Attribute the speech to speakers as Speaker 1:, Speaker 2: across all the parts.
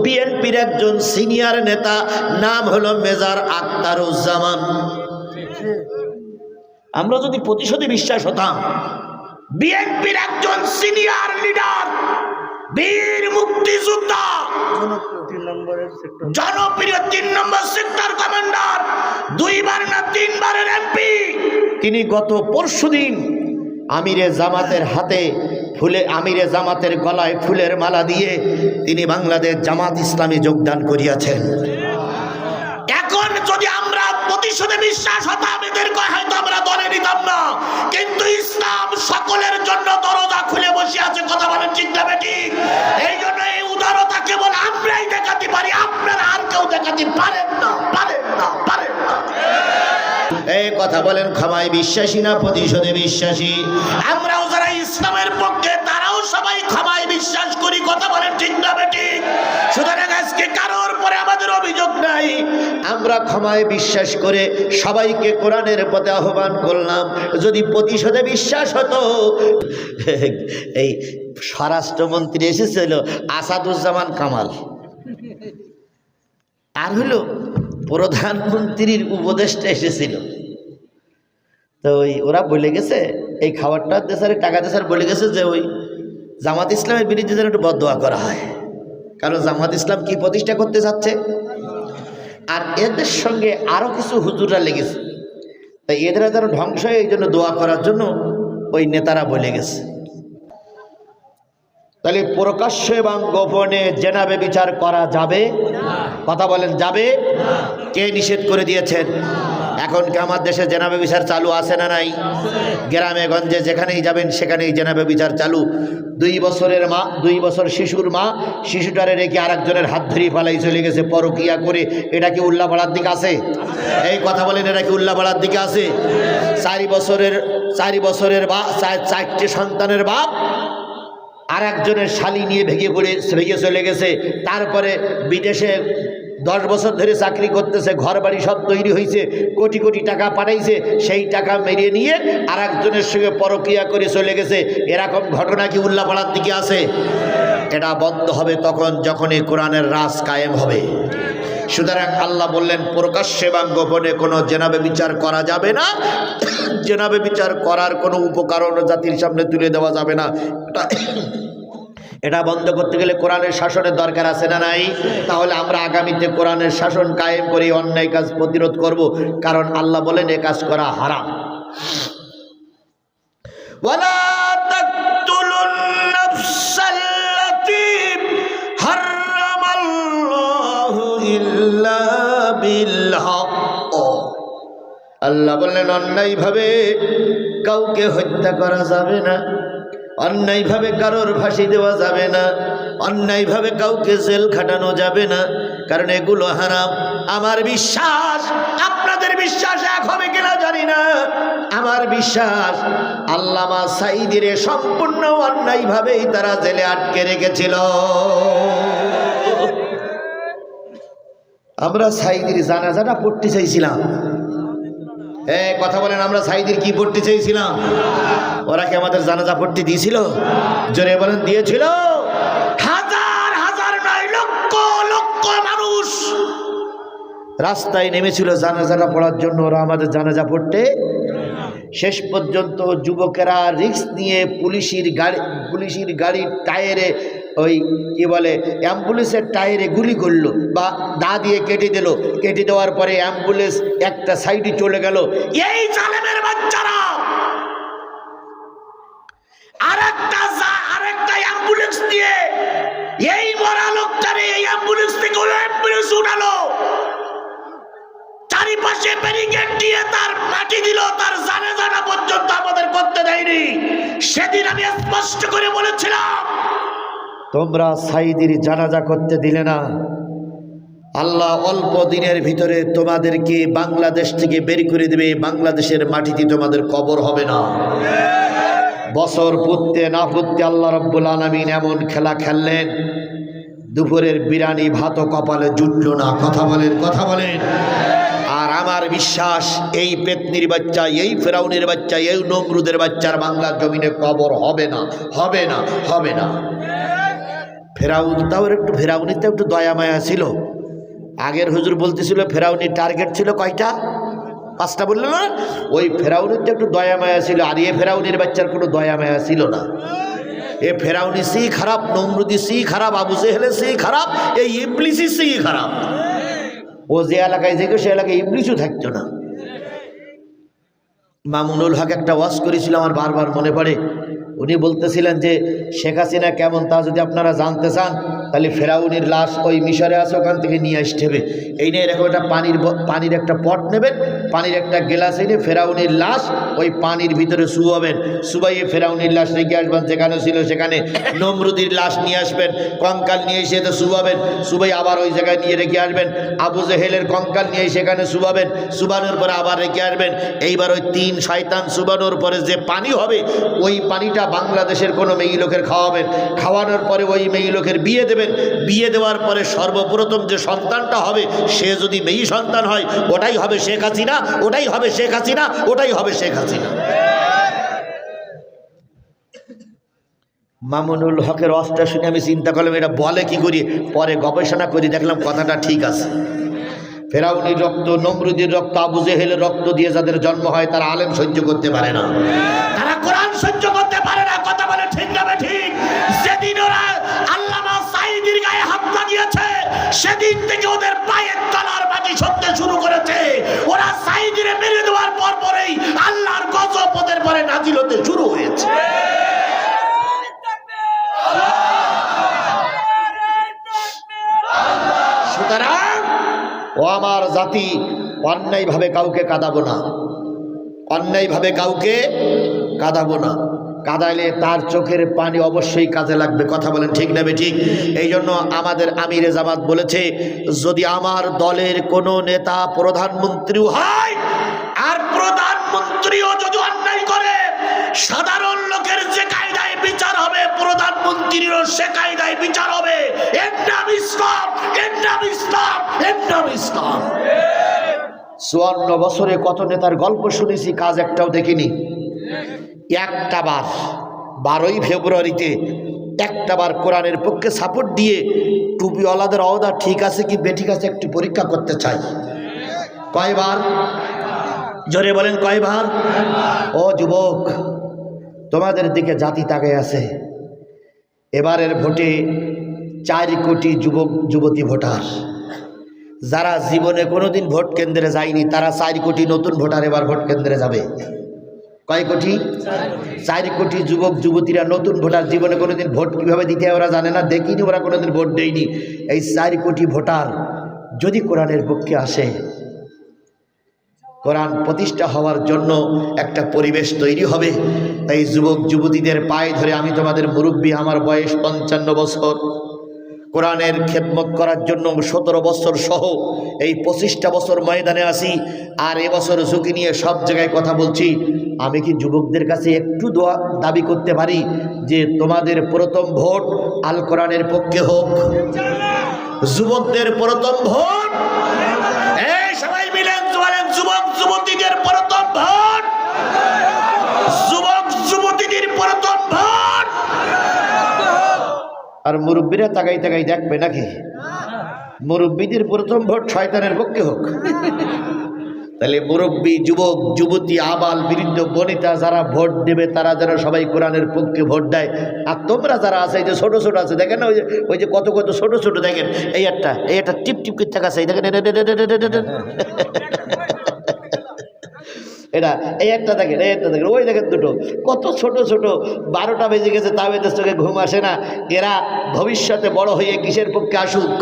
Speaker 1: বিএনপির একজন সিনিয়র নেতা, নাম হলো মেজর আখতারুজ্জামান। আমরা যদি প্রতিশোধে বিশ্বাস হতাম, বিএনপির একজন সিনিয়র লিডার, বীর মুক্তিযোদ্ধা, জনপ্রিয় ৩ নম্বর সেক্টর কমান্ডার, 2বার না 3বারের এমপি, তিনি গত পরশুদিন আমিরে জামাতের হাতে আমিরে জামাতের গলায় ফুলের মালা দিয়ে তিনি বাংলাদেশ জামাত ইসলামী যোগদান করিয়াছেন। এখন যদি আমরা প্রতিশোধে বিশ্বাস হতাম, এদেরকে হয়তো আমরা দলে নিতাম না, কিন্তু ইসলাম সকলের জন্য দরজা খুলে বসে আছে। কথা বলেন ঠিক না বেঠিক? এই জন্য এই উদারতা কেবল আমরাই দেখাতে পারি, আপনারা আর কেউ দেখাতে পারেন না, পারেন না, পারেন না। এই কথা বলেন, ক্ষমায় বিশ্বাসী না প্রতিশোধে বিশ্বাসী? আমরাও যারা ইসলামের পক্ষে তারাও সবাই ক্ষমায় বিশ্বাস করি। কথা বলেন ঠিক না বেঠিক? সুতরাং আজকে কারোর পরে আমাদের অভিযোগ নাই, আমরা ক্ষমায় বিশ্বাস করে সবাইকে কোরআনের পথে আহ্বান করলাম। যদি প্রতিশোধে বিশ্বাস হতো, এই স্বরাষ্ট্রমন্ত্রী এসেছিল আসাদুজ্জামান কামাল, আর হলো প্রধানমন্ত্রীর উপদেষ্টা এসেছিল, তো ওরা বলে গেছে এই খাবারটা দেশারে টাকা দেশার বলে গেছে যে ওই জামাত ইসলামের বিরুদ্ধে যেন একটু বদদোয়া করা হয়, কারণ জামাত ইসলাম কি প্রতিষ্ঠা করতে যাচ্ছে। আর এদের সঙ্গে আরো কিছু হুজুররা লেগেছে, তাই এদের যেন ধ্বংস হয় এই জন্য দোয়া করার জন্য ওই নেতারা বলে গেছে। তাহলে প্রকাশ্য এবং গোপনে জেনাবে বিচার করা যাবে? কথা বলেন, যাবে? কে নিষেধ করে দিয়েছেন? এখন কি আমার দেশে জেনাবে বিচার চালু আছে না নাই? গ্রামে গঞ্জে যেখানেই যাবেন সেখানেই জেনাবে বিচার চালু। 2 বছরের মা, 2 বছর শিশুর মা, শিশুটারে রেখে আরেকজনের হাত ধরিয়ে ফালাই চলে গেছে পরকিয়া করে। এটা কি উল্লাপাড়ার দিকে আছে? এই কথা বলেন, এটা কি উল্লাপাড়ার দিকে আছে? 4 বছরের বা 4টে সন্তানের বাপ আর একজনের শালি নিয়ে ভেগে চলে গেছে। তারপরে বিদেশে 10 বছর ধরে চাকরি করতেছে, ঘর বাড়ি সব তৈরি হয়েছে, কোটি কোটি টাকা পাঠাইছে, সেই টাকা মেরিয়ে নিয়ে আর একজনের সঙ্গে পরকিয়া করে চলে গেছে। এরকম ঘটনা কি উল্লাপাড়ার দিকে আছে? এটা বন্ধ হবে তখন যখন এই কোরআনের রাজ কায়েম হবে। সুতরাং আল্লাহ বললেন প্রকাশ্যে এবং গোপনে কোনো জেনাবে বিচার করা যাবে না। জেনাবে বিচার করার কোনো উপকরণ জাতির সামনে তুলে দেওয়া যাবে না। এটা বন্ধ করতে গেলে কোরআনের শাসনের দরকার আছে না নাই? তাহলে আমরা আগামীতে কোরআনের শাসন কায়েম করে অন্যায় কাজ প্রতিরোধ করব, কারণ আল্লাহ বলেন এ কাজ করা হারাম। ওয়ালা তাকতুলুন নাফসাল্লাতী হারামাল্লাহু ইল্লা বিল হক। আল্লাহ বললেন অন্যায়ভাবে কাউকে হত্যা করা যাবে না, অন্যায়ভাবে কারোর ফাঁসি দেওয়া যাবে না, অন্যায়ভাবে কাউকে জেল খাটানো যাবে না, কারণ এগুলো হারাম। আমার বিশ্বাস, আপনাদের বিশ্বাস এক হবে কিনা জানি না, আমার বিশ্বাস আল্লামা সাঈদীরে সম্পূর্ণ অন্যায়ভাবেই তারা জেলে আটকে রেখেছিল। আমরা সাঈদীর জানাজাটা পড়তে চাইছিলাম। কথা বলেন, আমরা সাঈদীর কি পড়তে চাইছিলাম? ওরা কি আমাদের জানাজা পড়তে দিয়েছিল? জোরে বলেন, দিয়েছিল? হাজার হাজার নয়, লক্ষ লক্ষ মানুষ রাস্তায় নেমেছিল জানাজাটা পড়ার জন্য। ওরা আমাদের জানাজা পড়তে, শেষ পর্যন্ত যুবকেরা রিস্ক নিয়ে পুলিশের গাড়ির টায়ারে, ওই কি বলে অ্যাম্বুলেন্সের টায়ারে গুলি করলো বা দা দিয়ে কেটে দিল। কেটে দেওয়ার পরে অ্যাম্বুলেন্স একটা সাইডে চলে গেল। এই জালেমের বাচ্চারা আরেকটা অ্যাম্বুলেন্স দিয়ে এই মরা লোকটারে এই অ্যাম্বুলেন্স থেকে ওই অ্যাম্বুলেন্স উঠালো, চারিপাশে ব্যারিকেড দিয়ে তার মাটি দিল, তার জানাজা পর্যন্ত আমাদের করতে দেয়নি। সেদিন আমি স্পষ্ট করে বলেছিলাম, তোমরা সাঈদীর জানাজা করতে দিলে না, আল্লাহ অল্প দিনের ভিতরে তোমাদেরকে বাংলাদেশ থেকে বের করে দেবে, বাংলাদেশের মাটিতে তোমাদের কবর হবে না। বছর পুততে না পুততে আল্লাহ রাব্বুল আলামিন এমন খেলা খেললেন, দুপুরের বিরিয়ানি ভাতও কপালে জুটল না। কথা বলেন, কথা বলেন। আর আমার বিশ্বাস এই পেতনির বাচ্চা, এই ফেরাউনের বাচ্চা, এই নমরুদের বাচ্চার বাংলার জমিনে কবর হবে না, হবে না, হবে না। ফেরাউনটাও একটু ফেরাউনিতে একটু দয়া মায়া ছিল। আগের হুজুর বলতেছিল ফেরাউনির টার্গেট ছিল কয়টা? 5টা বললো না? ওই ফেরাউনিতে একটু দয়া মায়া ছিল, আর এ ফেরাউনির বাচ্চার কোনো দয়া মায়া ছিল না। এ ফেরাউনি সি খারাপ, নমরুদি সি খারাপ, আবু জেহেল সি খারাপ, এই ইবলিসই সি খারাপ। ও যে এলাকায় থেকে সে এলাকায় ইবলিসও থাকতো না। মামুনুল হক একটা ওয়াজ করেছিল, আমার বারবার মনে পড়ে। উনি বলতেছিলেন যে শেখ হাসিনা কেমন তা যদি আপনারা জানতে চান তাহলে ফেরাউনির লাশ ওই মিশরে আছে, ওখান থেকে নিয়ে আসতে হবে। এই নিয়ে এরকম একটা পানির একটা পট নেবেন, পানির একটা গ্লাস এনে ফেরাউনির লাশ ওই পানির ভিতরে শুয়াবেন, শুবাইয়ে ফেরাউনির লাশ রেখে আসবেন যেখানে ছিল সেখানে। নমরুদির লাশ নিয়ে আসবেন, কঙ্কাল নিয়ে এসে তো শুবাবেন, শুবাই আবার ওই জায়গায় নিয়ে রেখে আসবেন। আবু জেহেলের কঙ্কাল নিয়ে সেখানে শুবাবেন, শুবানোর পরে আবার রেখে আসবেন। এইবার ওই 3 শয়তান শুবানোর পরে যে পানি হবে ওই পানিটা বাংলাদেশের কোনো মেয়ে লোকের খাওয়াবেন, খাওয়ানোর পরে ওই মেয়ে লোকের বিয়ে দেবেন। বিয়ে দেওয়ার পরে সর্বপ্রথম যে সন্তানটা হবে সে যদি মেয়ে সন্তান হয় ওটাই হবে শেখ হাসিনা, ওটাই হবে শেখ হাসিনা, ওটাই হবে শেখ হাসিনা। মামুনুল হকের অস্ত্র শুনে আমি চিন্তা করলাম এটা বলে কি করি, পরে গবেষণা করি, দেখলাম কথাটা ঠিক আছে। ফেরাউনির রক্ত, নমরুদের রক্ত, আবু জেহেলের রক্ত দিয়ে যাদের জন্ম হয় তারা আলেম সহ্য করতে পারে না, তারা কোরআন সহ্য করতে পারে না। কথা বলে ঠিক না ঠিক? যেদিন ওরা আল্লামা সাঈদীর গায়ে হাত লাগিয়েছে সেদিন থেকে ওদের পায়ের তলার মাটি সরতে শুরু করেছে। ওরা সাঈদীরে মেরে দেওয়ার পরেই আল্লাহর গজব ওদের পরে নাজিল হতে শুরু হয়েছে। সুতরাং ও আমার জাতি, অন্যায়ভাবে কাউকে কাঁদাবো না, অন্যায়ভাবে কাউকে কাঁদাবো না। কাঁদাইলে তার চোখের পানি অবশ্যই কাজে লাগবে। কথা বলেন ঠিক না ঠিক? এই জন্য আমাদের আমিরে জামাত বলেছে যদি আমার দলের কোনো নেতা প্রধানমন্ত্রীও হয় আর প্রধানমন্ত্রীও যদি অন্যায় করে, সাধারণ লোকের যে কায়দায় বিচার হবে প্রধানমন্ত্রীরও সে কায়দায় বিচার হবে। এর নাম ইসলাম, এর নাম ইসলাম, এর নাম ইসলাম। 54 বছরে কত নেতার গল্প শুনেছি, কাজ একটাও দেখিনি। একটা বার 12ই ফেব্রুয়ারিতে একটা বার কোরআনের পক্ষে সাপোর্ট দিয়ে টুপিওয়ালাদের অবদা ঠিক আছে কি বেঠিক আছে একটু পরীক্ষা করতে চাই। কয়বার? জোরে বলেন কয়বার? ও যুবক, তোমাদের দিকে জাতি তাকিয়ে আছে। এবারের ভোটে 4 কোটি যুবক যুবতী ভোটার, যারা জীবনে কোনোদিন ভোট কেন্দ্রে যায়নি তারা 4 কোটি নতুন ভোটার এবার ভোট কেন্দ্রে যাবে। কয় কোটি? 4 কোটি যুবক যুবতীরা নতুন ভোটার, জীবনে কোনোদিন ভোট কীভাবে দিতে হয় ওরা জানে না, দেখিনি, ওরা কোনোদিন ভোট দেয়নি। এই 4 কোটি ভোটার যদি কোরআনের পক্ষে আসে, কোরআন প্রতিষ্ঠা হওয়ার জন্য একটা পরিবেশ তৈরি হবে। তাই যুবক যুবতীদের পায়ে ধরে আমি তোমাদের মুরব্বী, আমার বয়স 55 বছর, কোরআনের খেদমত করার জন্য 17 বছর সহ এই 25টা বছর ময়দানে আসি। আর এবছর ঝুঁকি নিয়ে সব জায়গায় কথা বলছি। আমি কি যুবকদের কাছে একটু দোয়া দাবি করতে পারি যে তোমাদের প্রথম ভোট আল কোরআনের পক্ষে হোক? যুবকদের প্রথম ভোট, এই সবাই মিলে বলেন যুবক যুবতীদের প্রথম ভোট, যুবক যুবতীদের প্রথম ভোট। আর মুরব্বীরা তাকাই তাকাই দেখবে নাকি? মুরব্বীদের প্রথম ভোট শয়তানের পক্ষে হোক। তাহলে মুরব্বী, যুবক যুবতী, আবাল বৃদ্ধ বনিতা যারা ভোট দেবে তারা যেন সবাই কোরআনের পক্ষে ভোট দেয়। আর তোমরা যারা আছে এই যে ছোট ছোট আছে দেখেন না, ওই যে কত কত ছোট ছোট দেখেন, এই একটা টিপ টিপ করে থাকা আছে দেখেন, এটা এই একটা দেখেন, এই একটা দেখেন, ওই দেখেন দুটো কত ছোট ছোট। 12টা বেজে গেছে তাও এদের চোখে ঘুম আসে না। এরা ভবিষ্যতে বড় হয়ে কিসের পক্ষে আসুক?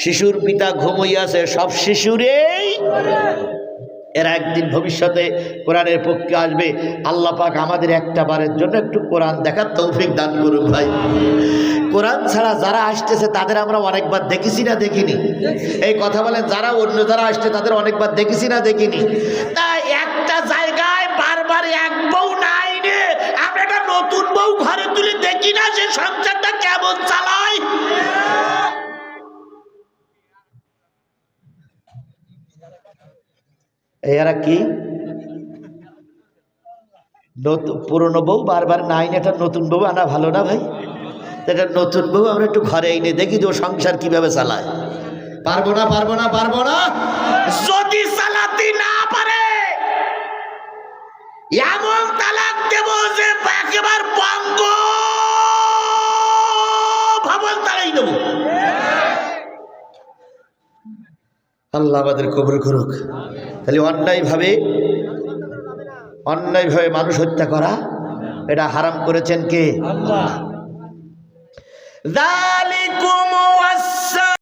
Speaker 1: শিশুর পিতা ঘুমইয়াছে, সব শিশুরেই এরা একদিন ভবিষ্যতে কোরআনের পক্ষে আসবে। আল্লাহ পাক আমাদের একটা বারের জন্য একটু কোরআন দেখার তৌফিক দান করুন ভাই। কোরআন ছাড়া যারা আসতেছে তাদের আমরা অনেকবার দেখেছি না দেখিনি? এই কথা বলেন, যারা অন্য যারা আসছে তাদের অনেকবার দেখেছি না দেখিনি? তাই একটা জায়গায় বারবার এক বউ নাই রে, আমরা একটা নতুন বউ ঘরে তুলে দেখি না সে সংসারটা কেমন চালায়। এরা কি পুরনো বউ বারবার নাই, এটা নতুন বউ আনা ভালো না ভাই? এটা নতুন বউ আমরা একটু ঘরে এনে দেখি তো সংসার কিভাবে চালায়। পারবো না পারবো না পারবো না। যদি চালাতে না পারে এমন তালাক দেব যে একেবারে বঙ্গ ভবন তারাই দেব। আল্লাহ আমাদের কবুল করুক। তাহলে অন্যায়ভাবে মানুষ হত্যা করা এটা হারাম করেছেন কে? আল্লাহ। যালিকুম ওয়াস